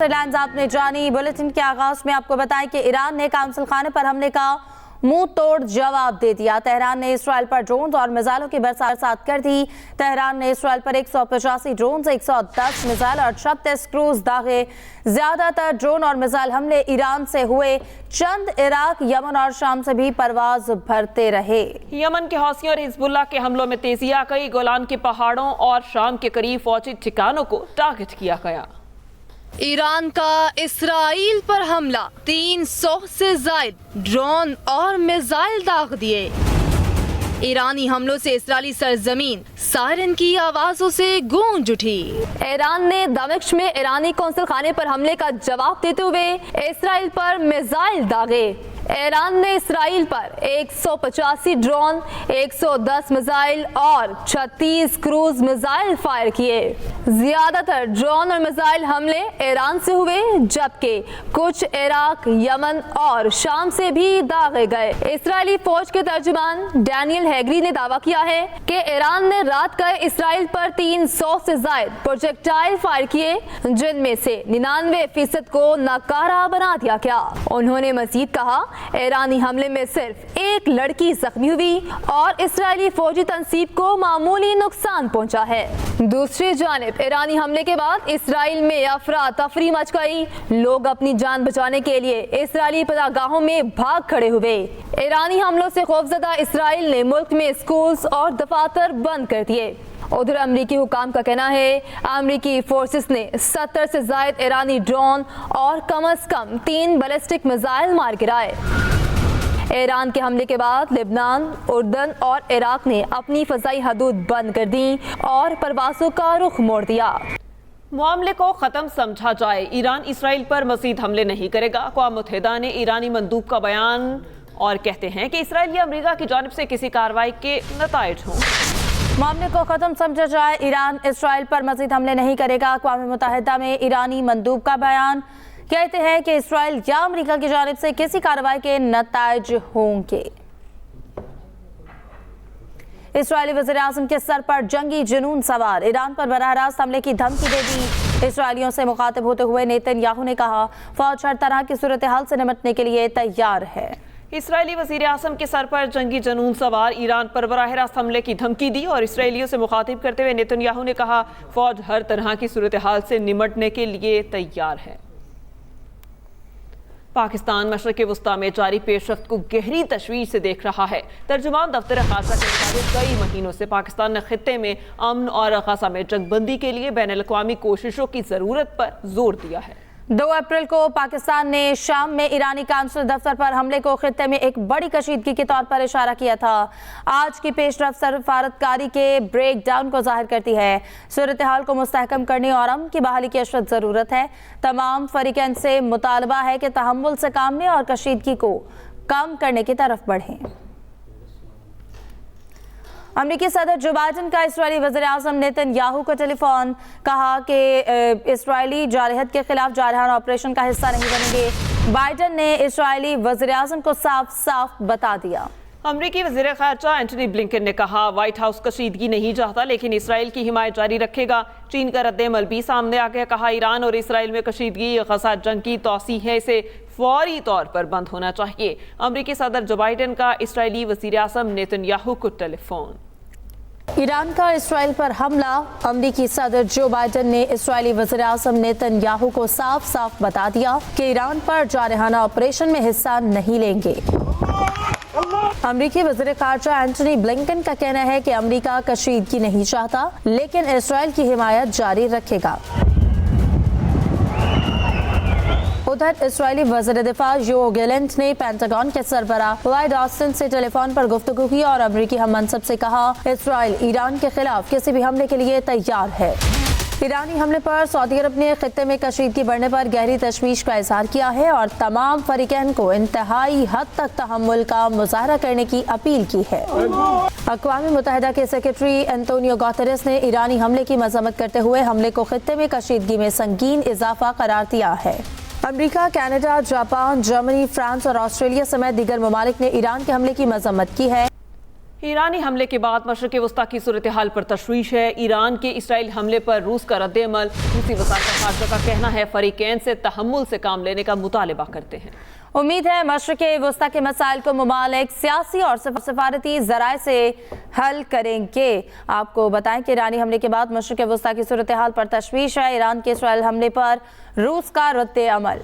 Headlines आपने जानी। Bulletin के आगाज में आपको बताएं कि ईरान ने काउंसिल खाने पर हमले का मुंह तोड़ जवाब दे दिया। तेहरान ने इसराइल पर ड्रोन और मिसाइलों की बरसात कर दी। तेहरान ने इसराइल पर 185 ड्रोन, 110 मिसाइल और 36 क्रूज दागे। ज्यादातर ड्रोन और मिसाइल हमले ईरान से हुए, चंद इराक, यमन और शाम से भी परवाज भरते रहे। यमन के हौसियों और हिजबुल्लाह के हमलों में तेजी आ गई। गोलान के पहाड़ों और शाम के करीब फौजी ठिकानों को टारगेट किया गया। ईरान का इसराइल पर हमला, 300 से ज्यादा ड्रोन और मिसाइल दाग दिए। ईरानी हमलों से इस्राएली सरजमीन सायरन की आवाजों से गूंज उठी। ईरान ने दमिश्क में ईरानी कौंसिल खाने पर हमले का जवाब देते हुए इसराइल पर मिसाइल दागे। ईरान ने इसराइल पर 185 ड्रोन, 110 मिसाइल और 36 क्रूज मिसाइल फायर किए। ज्यादातर ड्रोन और मिसाइल हमले ईरान से हुए, जबकि कुछ इराक, यमन और शाम से भी दागे गए। इस्राएली फौज के तर्जुमान डैनियल हैगरी ने दावा किया है कि ईरान ने रात गए इसराइल पर 300 से ज्यादा प्रोजेक्टाइल फायर किए, जिनमें से 99% को नाकारा बना दिया गया। उन्होंने मजीद कहा, ईरानी हमले में सिर्फ एक लड़की जख्मी हुई और इस्राएली फौजी तंसीब को मामूली नुकसान पहुंचा है। दूसरी जानिब ईरानी हमले के बाद इसराइल में अफरा तफरी मच गई। लोग अपनी जान बचाने के लिए इसराइली पनाहगाहों में भाग खड़े हुए। ईरानी हमलों से खौफजदा इसराइल ने मुल्क में स्कूल्स और दफातर बंद कर दिए। उधर अमरीकी हुकाम का कहना है, अमरीकी फोर्सेस ने 70 से ज्यादा ईरानी ड्रोन और कम से कम 3 बैलिस्टिक मिसाइल मार गिराए। ईरान के हमले के बाद लेबनान, उर्दन और इराक ने अपनी फजाई हदूद बंद कर दी और परवाज़ों का रुख मोड़ दिया। मामले को खत्म समझा जाए, ईरान इसराइल पर मजीद हमले नहीं करेगा। अक़वाम मुत्तहिदा ने ईरानी मंदूब का बयान और कहते हैं कि इसराइल या अमेरिका की जानिब से किसी कार्रवाई के नताइज हों। मामले को खत्म समझा जाए, ईरान इसराइल पर मजीद हमले नहीं करेगा। अक़वाम मुत्तहिदा में ईरानी मंदूब का बयान, कहते हैं कि इसराइल या अमेरिका की जानिब से किसी कार्रवाई के नताइज होंगे। इसराइली वज़ीर-ए-आज़म के सर पर जंगी जुनून सवार, ईरान पर बराह रास्त हमले की धमकी दे दी। इसराइलियों से मुखातिब होते हुए नेतन्याहू ने कहा, फौज हर तरह की सूरत हाल से निपटने के लिए तैयार है। इसराइली वज़ीर-ए-आज़म के सर पर जंगी जुनून सवार, ईरान पर बराह रास्त हमले की धमकी दी और इसराइलियों से मुखातिब करते हुए नेतन्याहू ने कहा, फौज हर तरह की सूरत हाल से निपटने के लिए तैयार है। पाकिस्तान मशरिक़ वुस्ता में जारी पेशरफ्त को गहरी तशवीश से देख रहा है। तर्जुमान दफ्तर खासा के मुताबिक कई महीनों से पाकिस्तान ने खित्ते में अमन और गज़ा में जंगबंदी के लिए बैनुल-अक़वामी कोशिशों की ज़रूरत पर जोर दिया है। 2 अप्रैल को पाकिस्तान ने शाम में ईरानी काउंसिल दफ्तर पर हमले को खित्ते में एक बड़ी कशीदगी के तौर पर इशारा किया था। आज की पेशरफ्त सफारतकारी के ब्रेक डाउन को जाहिर करती है। सूरत हाल को मुस्तहकम करने और अमन की बहाली की अशद ज़रूरत है। तमाम फरीकैन से मुतालबा है कि तहम्मुल से काम लें और कशीदगी को कम करने की तरफ बढ़ें। अमेरिकी सदर जो बाइडन का इसराइली वज़ीर-ए-आज़म नेतन्याहू को टेलीफोन, कहा कि इसराइली जारहत के खिलाफ जारहाना ऑपरेशन का हिस्सा नहीं बनेंगे। बाइडन ने इसराइली वज़ीर-ए-आज़म को साफ साफ बता दिया। अमरीकी वज़ीर ख़ारजा एंटनी ब्लिंकन ने कहा, व्हाइट हाउस कशीदगी नहीं चाहता लेकिन इसराइल की हिमायत जारी रखेगा। चीन का रद्द-ए-अमल भी सामने आ गया। कहा, ईरान और इसराइल में कशीदगी गज़ा जंग की तौसी है, इसे फौरी तौर पर बंद होना चाहिए। अमरीकी सदर जो बाइडन का इसराइली वज़ीर-ए-आज़म नेतन्याहू को टेलीफोन। ईरान का इसराइल पर हमला, अमरीकी सदर जो बाइडन ने इसराइली वज़ीर-ए-आज़म नेतन्याहू को साफ साफ बता दिया कि ईरान पर जारहाना ऑपरेशन में हिस्सा नहीं लेंगे। अमरीकी वज़ीर ख़ारजा एंटनी ब्लिंकन का कहना है कि अमरीका कशीदगी नहीं चाहता लेकिन इसराइल की हिमायत जारी रखेगा। उधर इसराइली वज़ीर दिफा योव गैलेंट ने पेंटागन के सरबराह लॉयड ऑस्टिन से टेलीफोन पर गुफ्तगू की और अमरीकी हम मनसब से कहा, इसराइल ईरान के खिलाफ किसी भी हमले के लिए तैयार है। ईरानी हमले पर सऊदी अरब ने खित्ते में कशीदगी बढ़ने पर गहरी तशवीश का इजहार किया है और तमाम फरीकैन को इंतहाई हद तक तहम्मुल का मुजाहरा करने की अपील की है। अक़वाम मुत्तहिदा के सेक्रेटरी एंटोनियो गुतेरेस ने ईरानी हमले की मज़म्मत करते हुए हमले को खित्ते में कशीदगी में संगीन इजाफा करार दिया है। America, Canada, Japan, Germany, France और ऑस्ट्रेलिया समेत दीगर ममालिक ने ईरान के हमले की मज़म्मत की है। ईरानी हमले के बाद मशरिक़ वस्ता की सूरत हाल पर तशवीश है। ईरान के इसराइल हमले पर रूस का रद्द-ए-अमल। रूसी वज़ारत ख़ारजा का कहना है फ़रीक़ैन से तहम्मुल से काम लेने का मुतालबा करते हैं। उम्मीद है मशरिक़ वस्ता के मसाइल को मुमालिक सियासी और सफारती ज़राए से हल करेंगे। आपको बताएं कि ईरानी हमले के बाद मशरिक़ वस्ता की सूरत हाल पर तशवीश है। ईरान के इसराइल हमले पर रूस का रद्द-ए-अमल।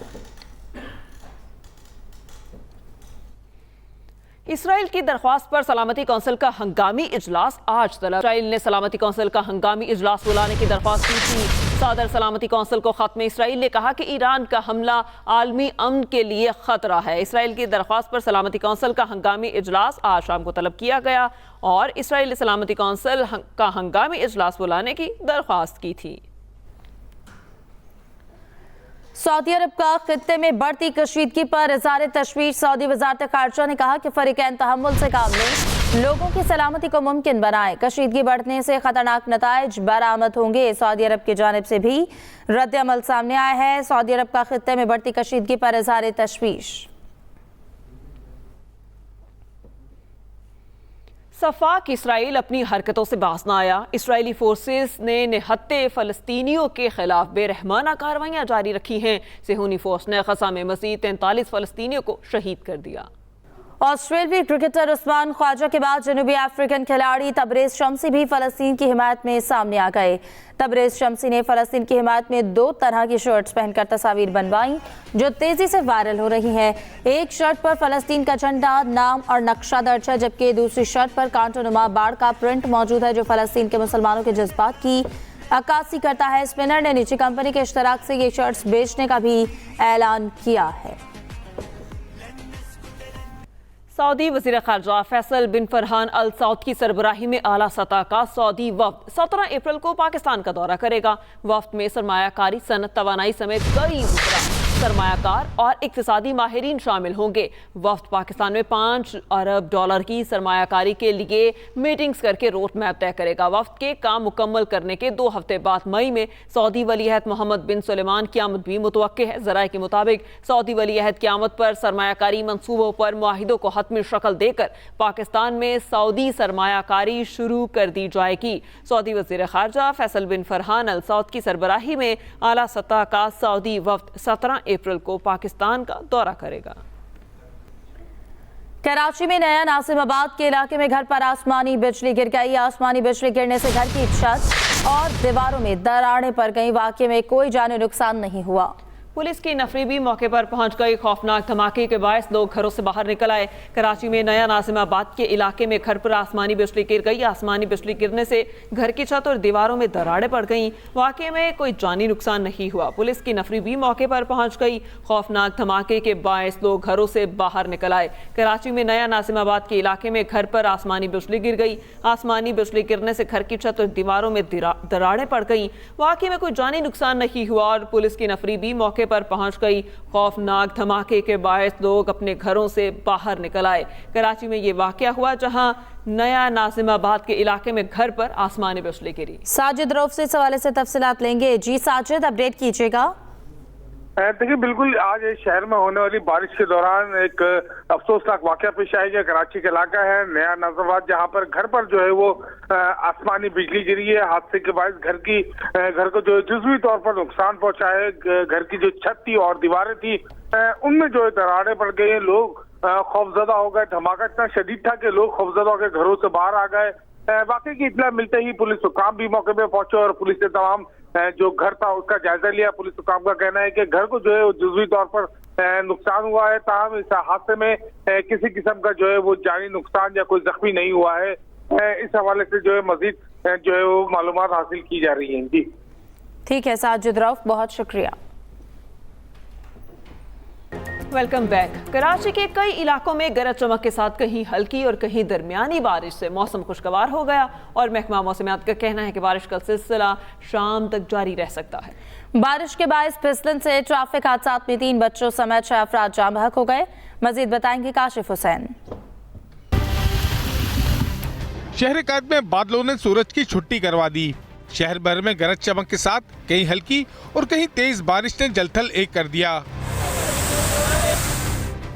इसराइल की दरख्वास्त पर सलामती कौंसिल का हंगामी इजलास आज तलब। इसराइल ने सलामती कौंसिल का हंगामी इजलास बुलाने की दरख्वास्त की थी। सदर सलामती कौंसिल को खत में इसराइल ने कहा कि ईरान का हमला आलमी अमन के लिए खतरा है। इसराइल की दरख्वास्त पर सलामती कौंसिल का हंगामी इजलास आज शाम को तलब किया गया और इसराइल सलामती कौंसिल का हंगामी इजलास बुलाने की दरख्वास्त की थी। सऊदी अरब का खित्ते में बढ़ती कशीदगी पर इज़हार तशवीश। सऊदी वज़ारत ख़ारजा ने कहा कि फ़रीक़ैन तहम्मुल से काम लें, लोगों की सलामती को मुमकिन बनाएं। कशीदगी बढ़ने से ख़तरनाक नताइज बरामद होंगे। सऊदी अरब की जानिब से भी रद्द अमल सामने आया है। सऊदी अरब का खित्ते में बढ़ती कशीदगी पर इज़हार तशवीश। सफाक इसराइल अपनी हरकतों से बाज ना आया। इसराइली फोर्सेस ने निहत्ते फ़लस्तीनियों के खिलाफ बेरहमाना कार्रवाइयाँ जारी रखी हैं। सेहूनी फोर्स ने ग़ज़ा में मज़ीद 43 फ़लस्तीनियों को शहीद कर दिया। ऑस्ट्रेलियाई क्रिकेटर उस्मान ख्वाजा के बाद जनूबी अफ्रीकन खिलाड़ी तबरेज़ शम्सी भी फ़लस्तीन की हिमायत में सामने आ गए। तबरेज़ शम्सी ने फ़लस्तीन की हिमायत में 2 तरह की शर्ट्स पहनकर तस्वीर बनवाई जो तेज़ी से वायरल हो रही हैं। एक शर्ट पर फ़लस्तीन का झंडा, नाम और नक्शा दर्ज है, जबकि दूसरी शर्ट पर कांटोनुमा बाढ़ का प्रिंट मौजूद है जो फ़लस्तीन के मुसलमानों के जज्बात की अक्कासी करता है। स्पिनर ने निजी कंपनी के इश्तराक से ये शर्ट्स बेचने का भी ऐलान किया है। सऊदी वज़ीर ख़ारजा फैसल बिन फरहान अल सऊद की सरबराही में आला सतह का सऊदी वफ़द 17 अप्रैल को पाकिस्तान का दौरा करेगा। वफ़द में सरमायाकारी, सनत, तवानाई समेत कई सरमायाकार और इक्तिसादी माहिरीन शामिल होंगे। वफ़द पाकिस्तान में $5 अरब की सरमायाकारी के लिए मीटिंग्स करके रोड मैप तय करेगा। वफ़द के काम मुकम्मल करने के 2 हफ्ते बाद मई में सऊदी वली-अहद मोहम्मद बिन सुलेमान की आमद भी मुतवक्के है। ज़राए के मुताबिक सऊदी वली-अहद की आमद पर सरमायाकारी मंसूबों पर मुआहिदों को हतमी शक्ल देकर पाकिस्तान में सऊदी सरमायाकारी शुरू कर दी जाएगी। सऊदी वज़ीर ख़ारजा फैसल बिन फरहान अल सऊद की सरबराही में आला सतह का सऊदी वफ़द 17 अप्रैल को पाकिस्तान का दौरा करेगा। कराची में नया नासिमाबाद के इलाके में घर पर आसमानी बिजली गिर गई। आसमानी बिजली गिरने से घर की छत और दीवारों में दरारें पड़ गईं। वाकये में कोई जानी नुकसान नहीं हुआ। पुलिस की नफरी भी मौके पर पहुंच गई। खौफनाक धमाके के बायस लोग घरों से बाहर निकल आए। कराची में नया नासिमाबाद के इलाके में घर पर आसमानी बिजली गिर गई। आसमानी बिजली गिरने से घर की छत और दीवारों में दरारें पड़ गईं। वाकये में कोई जानी नुकसान नहीं हुआ। पुलिस की नफरी भी मौके पर पहुंच गई। खौफनाक धमाके के बायस लोग घरों से बाहर निकल आए। कराची में नया नासिमाबाद के इलाके में घर पर आसमानी बिजली गिर गई। आसमानी बिजली गिरने से घर की छत और दीवारों में दरारें पड़ गईं। वाकये में कोई जानी नुकसान नहीं हुआ और पुलिस की नफरी भी मौके पर पहुंच गई। खौफनाक धमाके के बायस लोग अपने घरों से बाहर निकल आए। कराची में ये वाकया हुआ जहां नया नासिमाबाद के इलाके में घर पर आसमानी बिजली गिरी। साजिद रऊफ से इस हवाले से तफसीलात लेंगे। जी साजिद, अपडेट कीजिएगा। देखिए, बिल्कुल आज शहर में होने वाली बारिश के दौरान एक अफसोसनाक वाकया पेश आया। कराची का इलाका है नया नासिमाबाद, जहां पर घर पर जो है वो आसमानी बिजली गिरी है। हादसे के बाद घर को जो जुज़वी तौर पर नुकसान पहुंचा है। घर की जो छत थी और दीवारें थी उनमें जो है दरारें पड़ गई हैं। लोग खौफजदा हो गए। धमाका इतना शदीद था कि लोग खौफजदा होकर घरों से बाहर आ गए। वाकई की इत्तला मिलते ही पुलिस हुकाम भी मौके पे पहुंचे और पुलिस ने तमाम जो घर था उसका जायजा लिया। पुलिस हुकाम का कहना है कि घर को जो है वो जुज़वी तौर पर नुकसान हुआ है। ताहम इस हादसे में किसी किस्म का जो है वो जानी नुकसान या कोई जख्मी नहीं हुआ है। इस हवाले से जो है मजीद जो है वो मालूमात हासिल की जा रही है। जी ठीक है साजिद रऊफ, बहुत शुक्रिया। Welcome back. कराची के कई इलाकों में गरज चमक के साथ कहीं हल्की और कहीं दरमियानी बारिश से मौसम खुशगवार हो गया और महकमा मौसमियात का कहना है कि बारिश का सिलसिला शाम तक जारी रह सकता है। बारिश के बायस फिसलन से ट्रैफिक हादसात में 3 बच्चों समेत 6 अफराद जाम बहक हो गए। मजीद बताएंगे काशिफ हुसैन। शहर कैद में बादलों ने सूरज की छुट्टी करवा दी। शहर भर में गरज चमक के साथ कहीं हल्की और कहीं तेज बारिश ने जलथल एक कर दिया।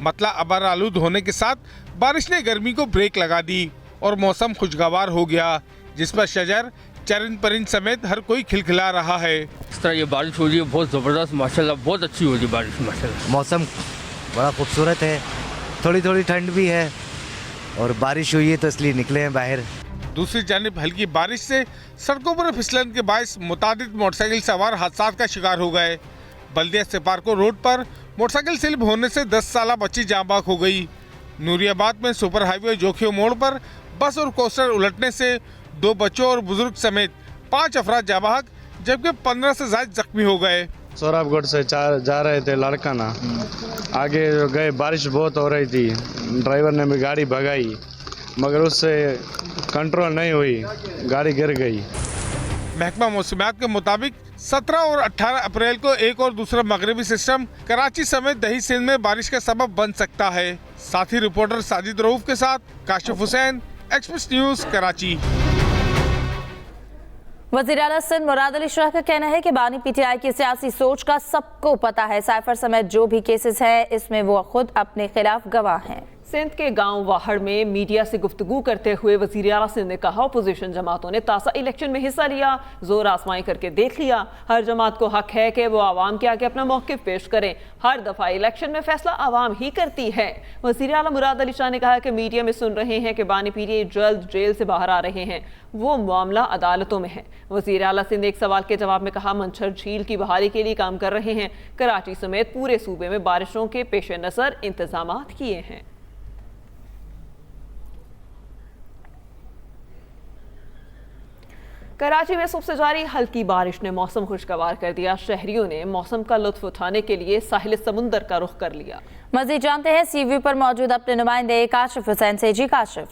मतला अबर आलूद होने के साथ बारिश ने गर्मी को ब्रेक लगा दी। और मौसम खुशगवार हो गया, जिस पर शजर चरिंद परिंद समेत हर कोई खिलखिला रहा है। इस तरह ये बारिश हो रही है बहुत ज़बरदस्त, माशाल्लाह बहुत अच्छी हो रही है बारिश माशाल्लाह। मौसम बड़ा खूबसूरत है, थोड़ी थोड़ी ठंड भी है और बारिश हुई है तो इसलिए निकले हैं बाहर। दूसरी जानिब हल्की बारिश से सड़कों पर फिसलन के बायस मुतादिद मोटरसाइकिल सवार हादसात का शिकार हो गए। बल्दिया सिपारको रोड पर मोटरसाइकिल स्लिप होने से 10 साला बच्ची जाँ बाक हो गई। नूरियाबाद में सुपर हाईवे जोखियो मोड़ पर बस और कोस्टर उलटने से 2 बच्चों और बुजुर्ग समेत 5 अफराद जाँ बहक, जबकि 15 से ज्यादा जख्मी हो गए। सोराबगढ़ से जा रहे थे लड़काना, आगे गए, बारिश बहुत हो रही थी, ड्राइवर ने भी गाड़ी भगाई मगर उससे कंट्रोल नहीं हुई, गाड़ी गिर गई। महकमा मौसमियात के मुताबिक 17 और 18 अप्रैल को एक और दूसरा मगरबी सिस्टम कराची समेत दही सिंध में बारिश का सबब बन सकता है। साथी रिपोर्टर साजिद रऊफ के साथ काशिफ हुसैन, एक्सप्रेस न्यूज कराची। वज़ीर आला सिंध मुराद अली शाह का कहना है कि बानी पीटीआई की सियासी सोच का सबको पता है। साइफर समेत जो भी केसेस है इसमें वो खुद अपने खिलाफ गवाह हैं। सिंध के गांव वाहड़ में मीडिया से गुफ्तगू करते हुए वज़ीर आला सिंध ने कहा, अपोजिशन जमातों ने ताज़ा इलेक्शन में हिस्सा लिया, जोर आजमाई करके देख लिया। हर जमात को हक है कि वो आवाम के आगे अपना मौक़िफ़ पेश करें। हर दफ़ा इलेक्शन में फैसला आवाम ही करती है। वज़ीर आला मुराद अली शाह ने कहा कि मीडिया में सुन रहे हैं कि बानी पीटीआई जल्द जेल से बाहर आ रहे हैं, वो मामला अदालतों में है। वज़ीर आला सिंध ने एक सवाल के जवाब में कहा, मंछर झील की बहाली के लिए काम कर रहे हैं। कराची समेत पूरे सूबे में बारिशों के पेश नज़र इंतजाम किए हैं। कराची में सुबह से जारी हल्की बारिश ने मौसम खुशगवार कर दिया। शहरियों ने मौसम का लुत्फ उठाने के लिए साहिल समुंदर का रुख कर लिया। मज़ीद जानते हैं सी व्यू पर मौजूद अपने नुमाइंदे काशिफ हुसैन से। जी काशिफ।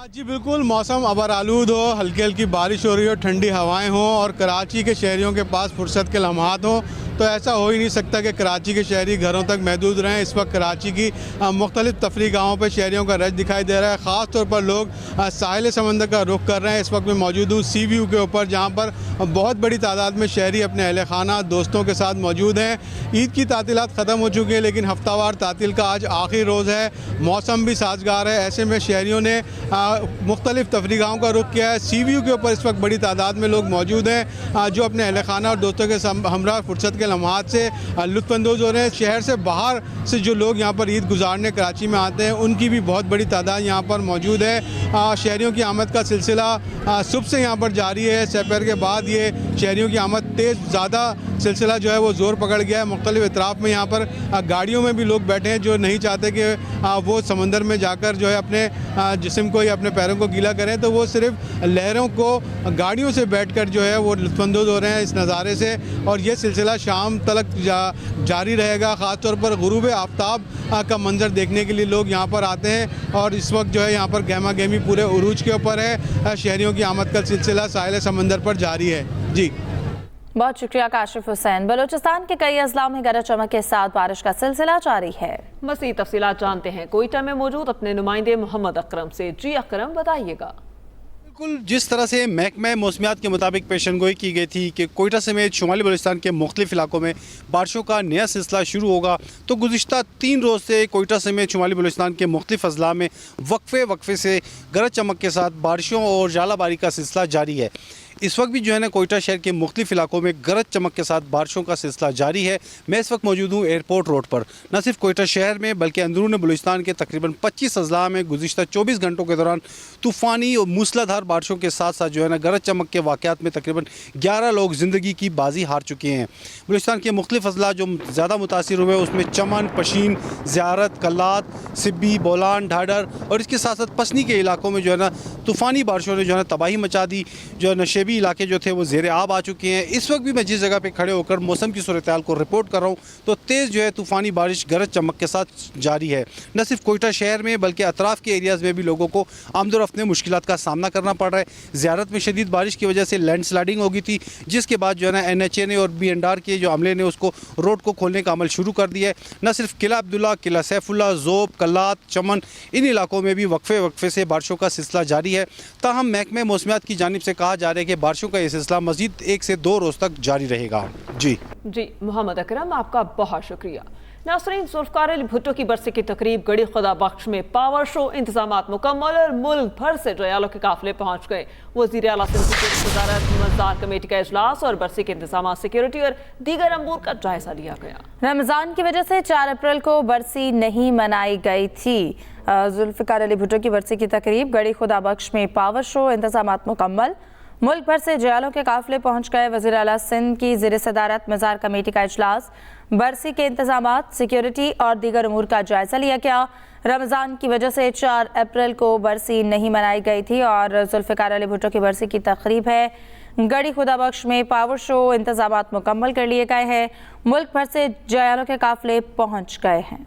जी बिल्कुल, मौसम अबर आलूद हो, हल्की हल्की बारिश हो रही हो, ठंडी हवाएं हों और कराची के शहरियों के पास फुर्सत के लम्हात हों, तो ऐसा हो ही नहीं सकता कि कराची के शहरी घरों तक महदूद रहें। इस वक्त कराची की मुख्तलिफ तफरी गाहों पर शहरियों का रश दिखाई दे रहा है। ख़ास तौर पर लोग साहिल समंदर का रुख कर रहे हैं। इस वक्त मैं मौजूद हूँ सी व्यू के ऊपर, जहाँ पर बहुत बड़ी तादाद में शहरी अपने अहल खाना दोस्तों के साथ मौजूद हैं। ईद की तातीलात ख़त्म हो चुकी हैं, लेकिन हफ्तावार तातील का आज आखिरी रोज़ है। मौसम भी साजगार है, ऐसे में शहरियों ने मुख्तलिफ तफरी गाहों का रुख किया है। सी व्यू के ऊपर इस वक्त बड़ी तादाद में लोग मौजूद हैं, जो अपने अहल खाना और दोस्तों के हमरा फुर्सत के लम्हात से लुत्फ़अंदोज़ हो रहे हैं। शहर से बाहर से जो लोग यहाँ पर ईद गुजारने कराची में आते हैं, उनकी भी बहुत बड़ी तादाद यहाँ पर मौजूद है। शहरियों की आमद का सिलसिला सुबह से यहाँ पर जारी है। दोपहर के बाद ये शहरियों की आमद तेज़ ज़्यादा सिलसिला जो है वो ज़ोर पकड़ गया है। मुख्तलिफ इतराफ़ में यहाँ पर गाड़ियों में भी लोग बैठे हैं जो नहीं चाहते कि वो समंदर में जाकर जो है अपने जिस्म को या अपने पैरों को गीला करें, तो वो सिर्फ लहरों को गाड़ियों से बैठकर जो है वो लुत्फ़अंदोज़ हो रहे हैं इस नज़ारे से। और ये सिलसिला शाम तक जारी रहेगा। ख़ास तौर पर गुरूब आफ्ताब का मंजर देखने के लिए लोग यहाँ पर आते हैं और इस वक्त जो है यहाँ पर गहमा गहमी पूरे उरूज के ऊपर है। शहरियों की आमद का सिलसिला साहिल समंदर पर जारी है। जी बहुत शुक्रिया काशिफ हुसैन। बलूचिस्तान के कई अजला में गरज चमक के साथ बारिश का सिलसिला जारी है। मज़ीद तफसीलात जानते हैं कोयटा में मौजूद अपने नुमाइंदे मोहम्मद अकरम से। जी अकरम, बताइएगा। बिल्कुल, जिस तरह से महकमा मौसमियात के मुताबिक पेशनगोई की गई थी कि कोयटा समेत शुमाली बलूचिस्तान के मुख्तलिफ इलाकों में बारिशों का नया सिलसिला शुरू होगा, तो गुज़िश्ता 3 रोज़ से कोयटा समेत शुमाली बलूचिस्तान के मुख्तलिफ अजला में वक्फे से गरज चमक के साथ बारिशों और जालाबारी का सिलसिला जारी है। इस वक्त भी जो है ना कोयटा शहर के मुख्तलिफ इलाकों में गरज चमक के साथ बारिशों का सिलसिला जारी है। मैं इस वक्त मौजूद हूँ एयरपोर्ट रोड पर। न सिर्फ कोयटा शहर में बल्कि अंदरून बलूचिस्तान के तकरीबन 25 अजला में गुज़िश्ता 24 घंटों के दौरान तूफ़ानी और मूसलाधार बारिशों के साथ साथ जो है ना गरज चमक के वाक़यात में तकरीबन 11 लोग ज़िंदगी की बाजी हार चुके हैं। बलूचिस्तान के मुख्तलिफ अजला जो ज़्यादा मुतासिर हुए उसमें चमन, पशीन, ज़ियारत, कल्लात, सिब्बी, बोलान, ढाडर और इसके साथ साथ पसनी के इलाकों में जो है ना तूफ़ानी बारिशों ने जो है ना तबाही मचा दी। जो नशेबी इलाके जो थे वो ज़ेर आब आ चुके हैं। इस वक्त भी मैं जिस जगह पे खड़े होकर मौसम की सूरत हाल को रिपोर्ट कर रहा हूँ, तो तेज़ जो है तूफ़ानी बारिश गरज चमक के साथ जारी है। न सिर्फ कोयटा शहर में बल्कि अतराफ़ के एरियाज़ में भी लोगों को आमदोरफ्त में मुश्किलात का सामना करना पड़ रहा है। ज़ियारत में शदीद बारिश की वजह से लैंड स्लाइडिंग हो गई थी, जिसके बाद जो है ना NHA ने और BNR के जो अमले ने उसको रोड को खोलने का अमल शुरू कर दिया है। न सिर्फ किला अब्दुल्ला, किला सैफुल्ला, ज़ोब, कल्लात, चमन, इन इलाकों में भी वक्फे से बारिशों का सिलसिला जारी है। ताहम महकमे मौसमियात की जानिब से कहा जा रहा है कि बारिशों का ये सिलसिला मजीद 1 से 2 रोज़ तक जारी रहेगा। जी मोहम्मद अकरम, आपका बहुत शुक्रिया। नाज़रीन, ज़ुल्फ़िकार अली भुट्टो की बरसी की तकरीब गड़ी खुदा बख्श में पावर शो, इंतजामात मुकम्मल और मुल्क भर से जयालों के काफिले पहुँच गए। वज़ीर आला सिंध की वज़ारत मंजदार कमेटी का इजलास और बरसी के इंतजाम, सिक्योरिटी और दीगर अमूर का जायजा लिया गया। रमज़ान की वजह से 4 अप्रैल को बरसी नहीं मनाई गई थी। ज़ुल्फ़िकार अली भुट्टो की बरसी की तकरीब गड़ी खुदा बख्श में पावर शो, इंतजामात मुकम्मल, मुल्क भर से जयालों के काफिले पहुँच गए। वज़ीर आला सिंध की ज़ेर सदारत मज़ार कमेटी का इजलास, बरसी के इंतजामात, सिक्योरिटी और दीगर अमूर का जायजा लिया गया। रमज़ान की वजह से 4 अप्रैल को बरसी नहीं मनाई गई थी और ज़ुल्फ़िकार अली भुट्टो की बरसी की तकरीब है गड़ी खुदा बख्श में पावर शो, इंतजामात मुकम्मल कर लिए गए हैं। मुल्क भर से जयालों के काफिले पहुँच गए हैं।